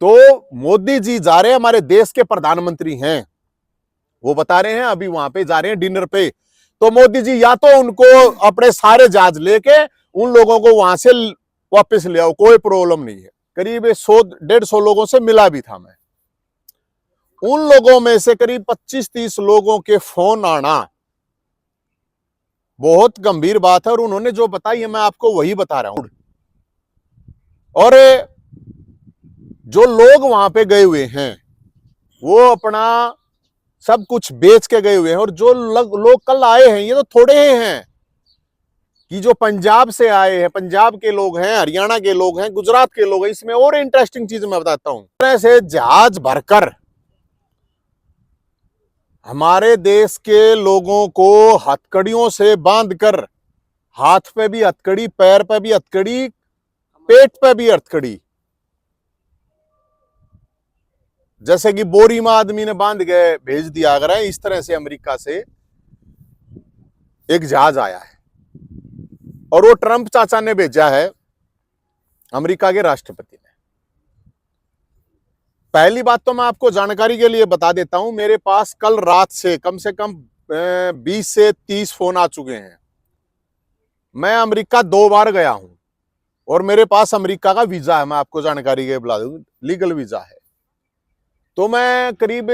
तो मोदी जी जा रहे हैं, हमारे देश के प्रधानमंत्री हैं, वो बता रहे हैं अभी वहां पे जा रहे हैं डिनर पे। तो मोदी जी या तो उनको अपने सारे जहाज लेके उन लोगों को वहां से वापस ले आओ, कोई प्रॉब्लम नहीं है। करीब 100-150 लोगों से मिला भी था मैं। उन लोगों में से करीब 25-30 लोगों के फोन आना बहुत गंभीर बात है, और उन्होंने जो बताई है मैं आपको वही बता रहा हूं। और जो लोग वहां पे गए हुए हैं वो अपना सब कुछ बेच के गए हुए हैं, और जो लोग कल आए हैं ये तो थोड़े ही हैं कि जो पंजाब से आए हैं, पंजाब के लोग हैं, हरियाणा के लोग हैं, गुजरात के लोग हैं। इसमें और इंटरेस्टिंग चीज मैं बताता हूं। तरह से जहाज भरकर हमारे देश के लोगों को हथकड़ियों से बांधकर, हाथ पे भी हथकड़ी, पैर पे भी हथकड़ी, पेट पे भी हथकड़ी, जैसे कि बोरी में आदमी ने बांध के भेज दिया अगर है, इस तरह से अमेरिका से एक जहाज आया है, और वो ट्रंप चाचा ने भेजा है, अमेरिका के राष्ट्रपति ने। पहली बात तो मैं आपको जानकारी के लिए बता देता हूं, मेरे पास कल रात से कम 20 से 30 फोन आ चुके हैं। मैं अमेरिका 2 बार गया हूं, और मेरे पास अमेरिका का वीजा है, मैं आपको जानकारी के बता दूं, लीगल वीजा है। तो मैं करीब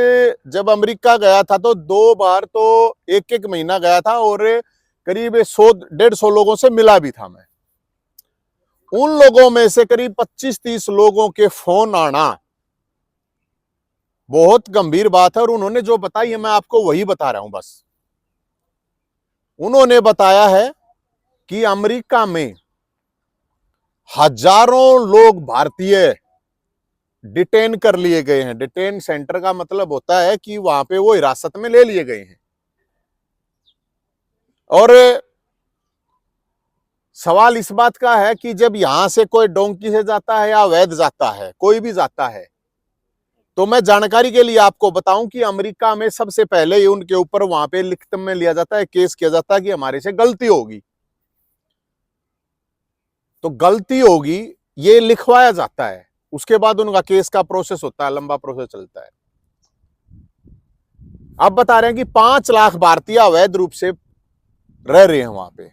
जब अमेरिका गया था तो 2 बार तो 1-1 महीना गया था, और करीब 100-150 लोगों से मिला भी था मैं। उन लोगों में से करीब 25-30 लोगों के फोन आना बहुत गंभीर बात है, और उन्होंने जो बताई है मैं आपको वही बता रहा हूं। बस उन्होंने बताया है कि अमेरिका में हजारों लोग भारतीय डिटेन कर लिए गए हैं। डिटेन सेंटर का मतलब होता है कि वहां पे वो हिरासत में ले लिए गए हैं। और सवाल इस बात का है कि जब यहां से कोई डोंकी से जाता है या अवैध जाता है, कोई भी जाता है, तो मैं जानकारी के लिए आपको बताऊं कि अमेरिका में सबसे पहले ही उनके ऊपर वहां पे लिखित में लिया जाता है, केस किया जाता है कि हमारे से गलती होगी, तो गलती होगी ये लिखवाया जाता है। उसके बाद उनका केस का प्रोसेस होता है, लंबा प्रोसेस चलता है। अब बता रहे हैं कि 5 लाख भारतीय अवैध रूप से रह रहे हैं वहां पे।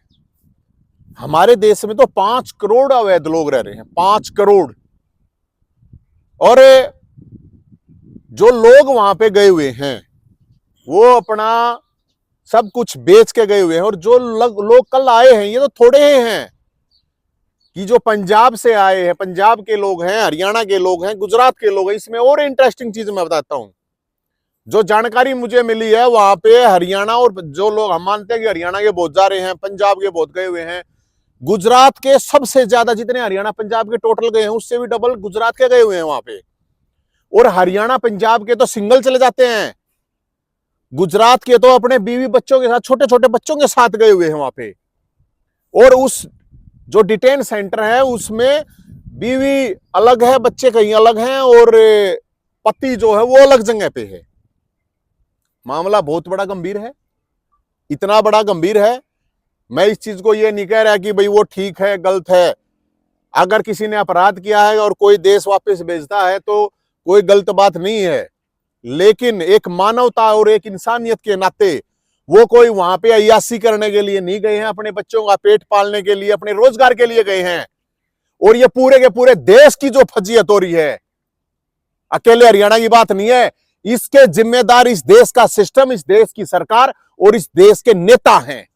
हमारे देश में तो 5 करोड़ अवैध लोग रह रहे हैं, 5 करोड़। और जो लोग वहां पे गए हुए हैं वो अपना सब कुछ बेच के गए हुए हैं, और जो लोग कल आए हैं ये तो थोड़े ही हैं कि जो पंजाब से आए हैं, पंजाब के लोग हैं, हरियाणा के लोग हैं, गुजरात के लोग हैं। इसमें और इंटरेस्टिंग चीज मैं बताता हूं। जो जानकारी मुझे मिली है वहां पे हरियाणा, और जो लोग हम मानते हैं कि हरियाणा के बहुत जा रहे हैं, पंजाब के बहुत गए हुए हैं, गुजरात के सबसे ज्यादा, जितने हरियाणा पंजाब के टोटल गए हैं उससे भी डबल गुजरात के गए हुए हैं वहां पे। और हरियाणा पंजाब के तो सिंगल चले जाते हैं, गुजरात के तो अपने बीवी बच्चों के साथ, छोटे छोटे बच्चों के साथ गए हुए हैं वहां पे। और उस जो डिटेन सेंटर है उसमें बीवी अलग है, बच्चे कहीं अलग हैं, और पति जो है वो अलग जगह पे है। मामला बहुत बड़ा गंभीर है, इतना बड़ा गंभीर है। मैं इस चीज को ये नहीं कह रहा कि भाई वो ठीक है गलत है। अगर किसी ने अपराध किया है और कोई देश वापस भेजता है तो कोई गलत बात नहीं है, लेकिन एक मानवता और एक इंसानियत के नाते वो कोई वहां पे अय्यासी करने के लिए नहीं गए हैं, अपने बच्चों का पेट पालने के लिए, अपने रोजगार के लिए गए हैं। और ये पूरे के पूरे देश की जो फजीयत हो रही है, अकेले हरियाणा की बात नहीं है, इसके जिम्मेदार इस देश का सिस्टम, इस देश की सरकार और इस देश के नेता हैं।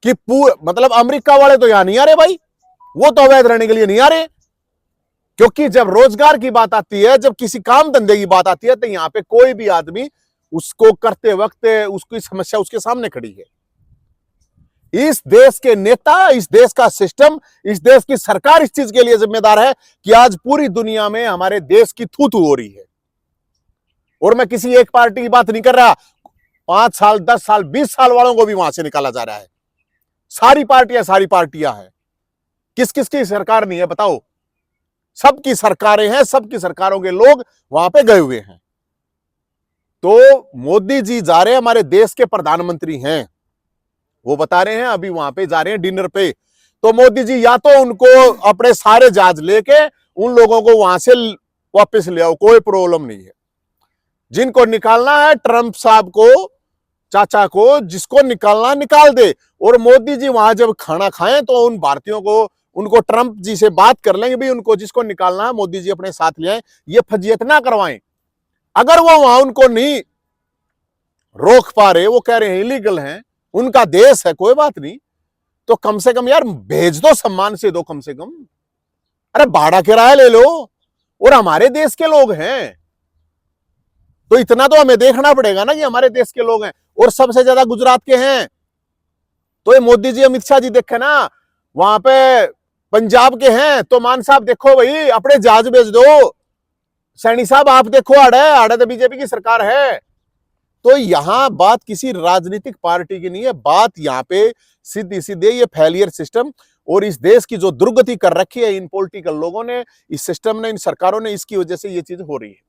कि मतलब अमेरिका वाले तो यहां नहीं आ रहे भाई, वो तो अवैध रहने के लिए नहीं आ रहे, क्योंकि जब रोजगार की बात आती है, जब किसी काम धंधे की बात आती है, तो यहां पे कोई भी आदमी उसको करते वक्त उसकी समस्या उसके सामने खड़ी है। इस देश के नेता, इस देश का सिस्टम, इस देश की सरकार इस चीज के लिए जिम्मेदार है कि आज पूरी दुनिया में हमारे देश की थू-थू हो रही है। और मैं किसी एक पार्टी की बात नहीं कर रहा, 5 साल 10 साल 20 साल वालों को भी वहां से निकाला जा रहा है। सारी पार्टियां हैं। किस किस की सरकार नहीं है बताओ? सबकी सरकारें हैं, सबकी सरकारों के लोग वहां पे गए हुए हैं। तो मोदी जी जा रहे हैं, हमारे देश के प्रधानमंत्री हैं, वो बता रहे हैं अभी वहां पे जा रहे हैं डिनर पे। तो मोदी जी या तो उनको अपने सारे जहाज लेके उन लोगों को वहां से वापस ले आओ, कोई प्रॉब्लम नहीं है। जिनको निकालना है ट्रंप साहब को, चाचा को, जिसको निकालना निकाल दे। और मोदी जी वहां जब खाना खाएं तो उन भारतीयों को, उनको ट्रंप जी से बात कर लेंगे भी, उनको जिसको निकालना है मोदी जी अपने साथ ले आए, ये फजीयत ना करवाएं। अगर वो वहां उनको नहीं रोक पा रहे, वो कह रहे हैं इलीगल हैं, उनका देश है, कोई बात नहीं, तो कम से कम यार भेज दो, सम्मान से दो कम से कम। अरे भाड़ा किराया ले लो, और हमारे देश के लोग हैं, तो इतना तो हमें देखना पड़ेगा ना कि हमारे देश के लोग हैं, और सबसे ज्यादा गुजरात के हैं। तो ये मोदी जी, अमित शाह जी देखे ना, वहां पे पंजाब के हैं, तो मान साहब देखो भाई, अपने जहाज भेज दो। सैनी साहब आप देखो, आड़े तो बीजेपी की सरकार है। तो यहां बात किसी राजनीतिक पार्टी की नहीं है, बात यहां पे सीधी सीधे ये फेलियर सिस्टम और इस देश की जो दुर्गति कर रखी है इन पॉलिटिकल लोगों ने, इस सिस्टम ने, इन सरकारों ने, इसकी वजह से ये चीज हो रही है।